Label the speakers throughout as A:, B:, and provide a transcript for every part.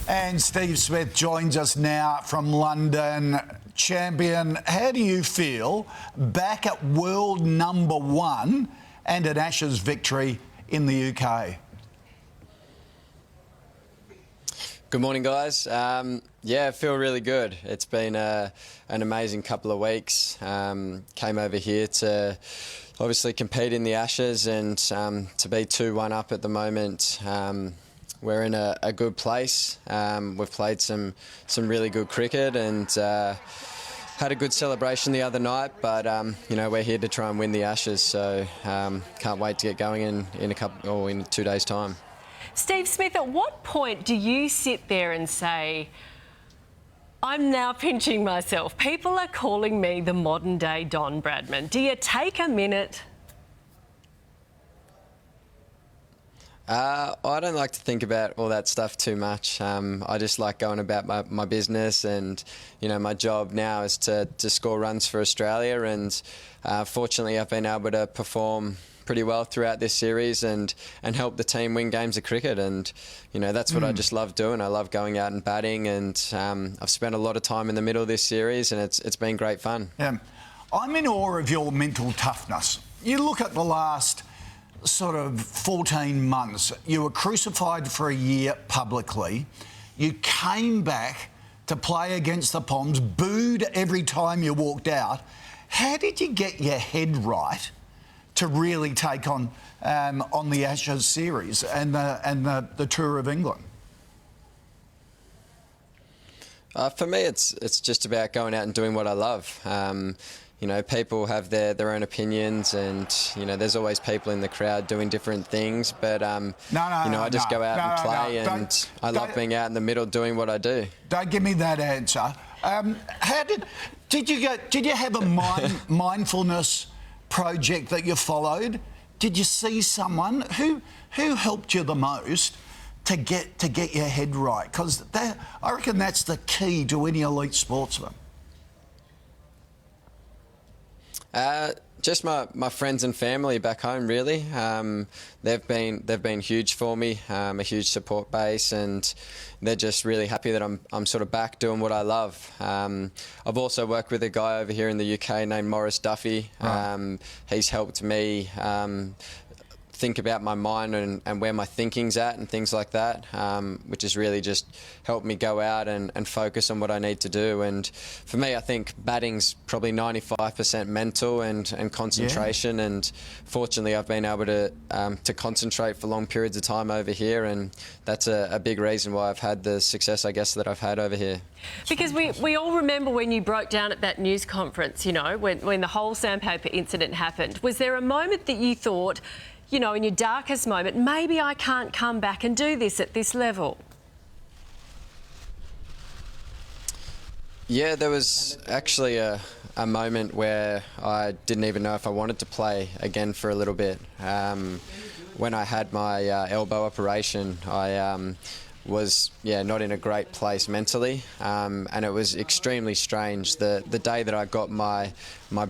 A: And Steve Smith joins us now from London. Champion, how do you feel back at world #1 and an Ashes victory in the UK?
B: Good morning, guys. Yeah, I feel really good. It's been an amazing couple of weeks. Came over here to obviously compete in the Ashes and to be 2-1 up at the moment. We're in a good place. We've played some really good cricket and had a good celebration the other night. But you know, we're here to try and win the Ashes, so can't wait to get going in 2 days' time.
C: Steve Smith, at what point do you sit there and say, I'm now pinching myself? People are calling me the modern-day Don Bradman. Do you take a minute?
B: I don't like to think about all that stuff too much. I just like going about my business, and you know, my job now is to score runs for Australia, and fortunately I've been able to perform pretty well throughout this series and help the team win games of cricket, and you know, that's what I just love doing. I love going out and batting, and I've spent a lot of time in the middle of this series, and it's been great fun.
A: Yeah. I'm in awe of your mental toughness. You look at the last sort of 14 months, you were crucified for a year publicly. You came back to play against the Poms, booed every time you walked out. How did you get your head right to really take on the Ashes series and the Tour of England?
B: For me, it's just about going out and doing what I love. You know, people have their own opinions, and you know, there's always people in the crowd doing different things. But I just go out and play, and I love being out in the middle doing what I do. Don't
A: give me that answer. How did you have a mindfulness project that you followed? Did you see someone who helped you the most to get your head right? Because I reckon that's the key to any elite sportsman.
B: Just my friends and family back home, really. They've been huge for me, a huge support base, and they're just really happy that I'm sort of back doing what I love. I've also worked with a guy over here in the UK named Maurice Duffy. Right. He's helped me think about my mind and where my thinking's at and things like that, which has really just helped me go out and focus on what I need to do. And for me, I think batting's probably 95% mental and concentration. Yeah. And fortunately, I've been able to concentrate for long periods of time over here, and that's a big reason why I've had the success, I guess, that I've had over here.
C: Because we all remember when you broke down at that news conference, you know, when the whole sandpaper incident happened. Was there a moment that you thought, you know, in your darkest moment, maybe I can't come back and do this at this level?
B: Yeah, there was actually a moment where I didn't even know if I wanted to play again for a little bit. When I had my elbow operation, I was not in a great place mentally, and it was extremely strange. The day that I got my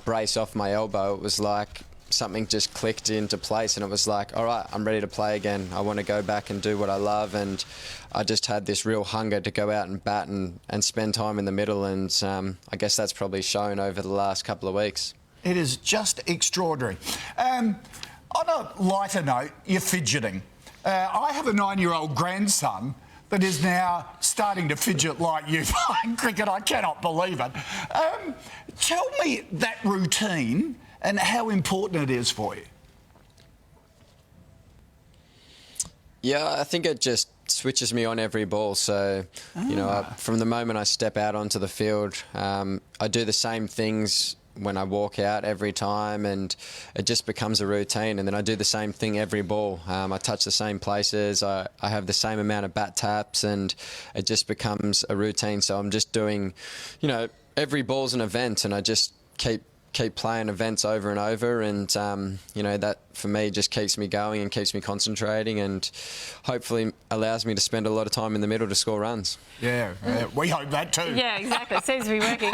B: brace off my elbow, it was like something just clicked into place, and it was like, all right, I'm ready to play again. I want to go back and do what I love, and I just had this real hunger to go out and bat and spend time in the middle, and I guess that's probably shown over the last couple of weeks.
A: It is just extraordinary. On a lighter note, you're fidgeting. I have a 9-year-old grandson that is now starting to fidget like you playing cricket. I cannot believe it. Tell me that routine and how important it is for you.
B: Yeah, I think it just switches me on every ball. So, you know, from the moment I step out onto the field, I do the same things when I walk out every time, and it just becomes a routine. And then I do the same thing every ball. I touch the same places. I have the same amount of bat taps, and it just becomes a routine. So I'm just doing, you know, every ball's an event, and I just keep playing events over and over, and you know, that for me just keeps me going and keeps me concentrating, and hopefully allows me to spend a lot of time in the middle to score runs.
A: Yeah, we hope that too.
C: Yeah, exactly. It seems to be working.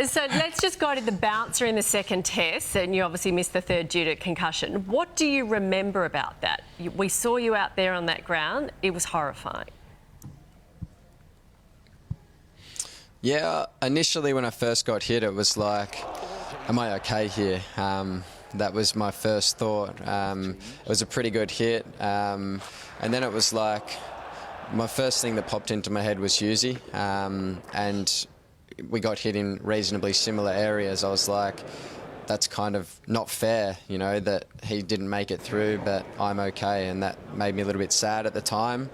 C: So let's just go to the bouncer in the second test, and you obviously missed the third due to concussion. What do you remember about that? We saw you out there on that ground. It was horrifying.
B: Yeah, initially when I first got hit, it was like, am I okay here? That was my first thought. It was a pretty good hit. And then it was like, my first thing that popped into my head was Hughesy. And we got hit in reasonably similar areas. I was like, that's kind of not fair, you know, that he didn't make it through, but I'm okay. And that made me a little bit sad at the time.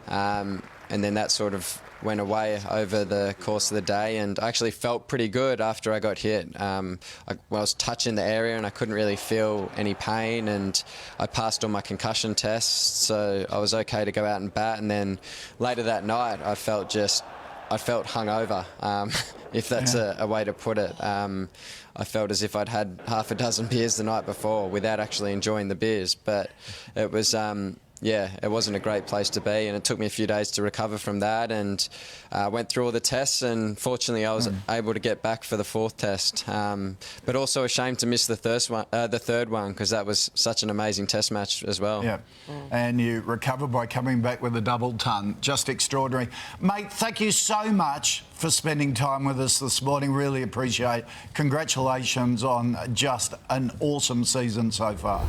B: And then that sort of went away over the course of the day, and I actually felt pretty good after I got hit. I was touching the area and I couldn't really feel any pain, and I passed all my concussion tests, so I was okay to go out and bat. And then later that night I felt hungover, if that's a way to put it. I felt as if I'd had half a dozen beers the night before without actually enjoying the beers, but it was it wasn't a great place to be, and it took me a few days to recover from that, and went through all the tests, and fortunately I was able to get back for the fourth test. But also a shame to miss the third one, because that was such an amazing test match as well.
A: Yeah, and you recovered by coming back with a double ton. Just extraordinary. Mate, thank you so much for spending time with us this morning. Really appreciate it. Congratulations on just an awesome season so far.